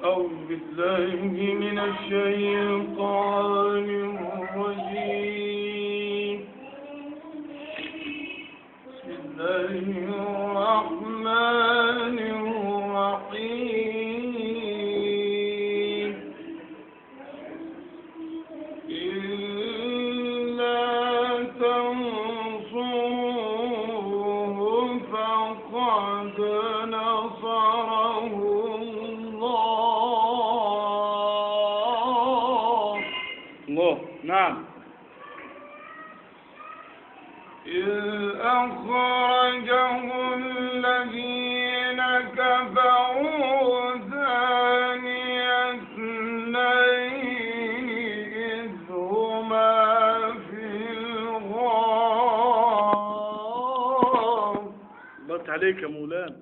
أعوذ بالله من الشيطان الرجيم. بسم الله الرحمن الرحيم. إلا تنصروه فقد نصره الله. نعم. إذ أخرجه الذين كفروا ثاني اثنين إذ هما في الغار. ضبط عليك يا مولانا.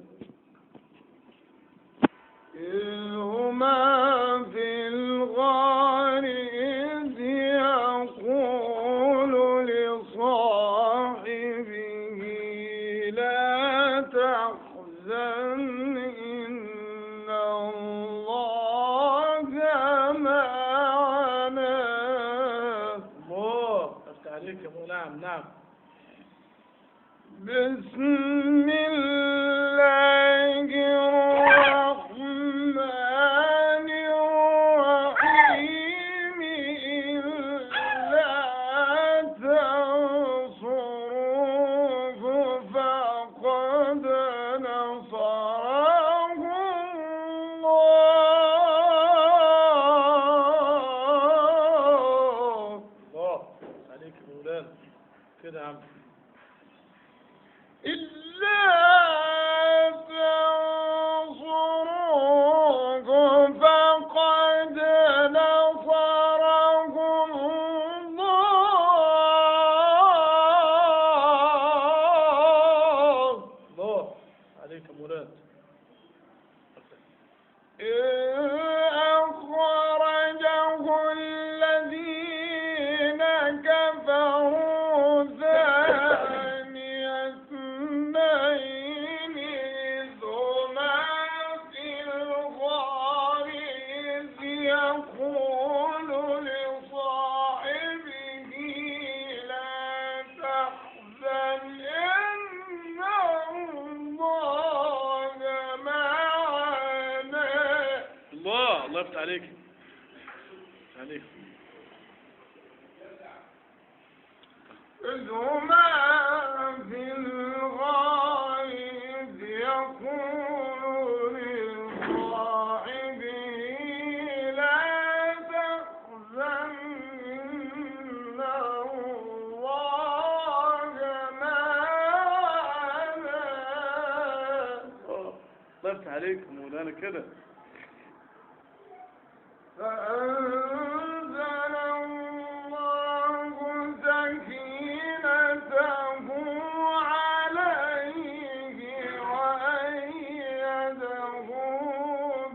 إذ هما في الغار إذ يقول لصاحبه لا تحزن إن الله معنا. الله أفتح عليك يا مولانا. نعم. بسم الله الرحمن الرحيم. إلا تنصروه فقد نصره الله. الله عليك يا مولانا كده يا عم. إلا تنصروه فقد نصره الله. الله عليك يا مراد. أخرجه الذين كفروا ثاني اثنين إذ هما في الغار إذ يقول لصاحبه لا تحزن إن الله معنا. الله يفتح عليك. إذ هما في الغار إذ يقول لصاحبه لا تحزن إن الله معنا. الله يفتح عليك مولانا كده. فأنزل الله سكينته عليه وأيده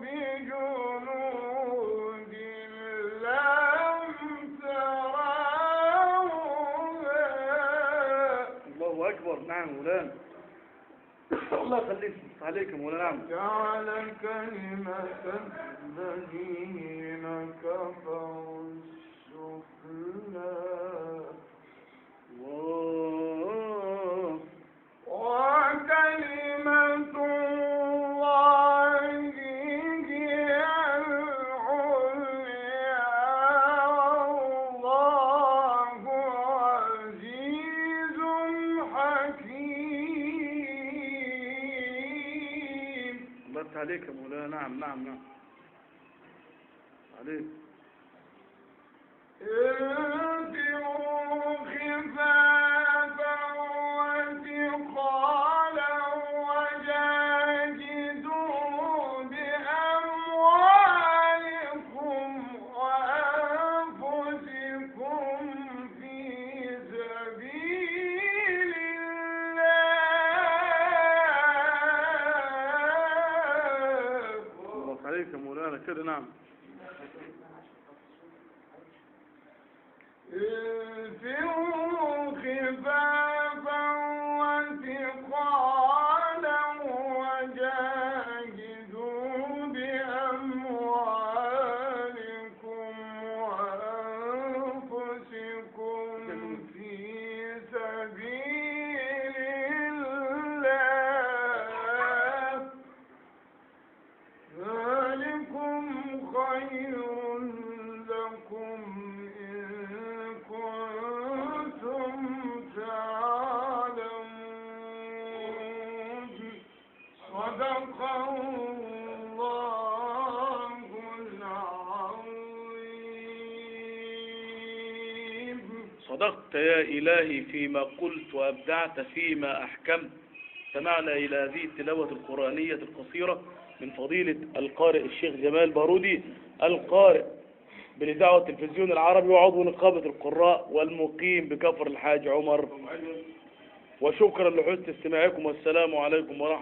بجنود لم تروها. الله أكبر. نعم مولانا. الله يخليك عليك يا مولانا. نعم. جعل كلمة الذين كفروا السفلى وكلمة الله هي العليا والله عزيز حكيم. الله عليك يا مولانا. نعم نعم نعم عليك. انفروا خفافا وثقالا وجاهدوا بأموالكم وأنفسكم في سبيل الله. الله عليك يا مولانا كده. نعم. انفروا خفافا وثقالا وجاهدوا بأموالكم صدق الله العظيم. صدقت يا إلهي فيما قلت وأبدعت فيما أحكمت. استمعنا إلى هذه التلاوة القرآنية القصيرة من فضيلة القارئ الشيخ جمال بارودي، القارئ بالإذاعة والتلفزيون العربي وعضو نقابة القراء والمقيم بكفر الحاج عمر. وشكرا لحسن استماعكم، والسلام عليكم ورحمة الله.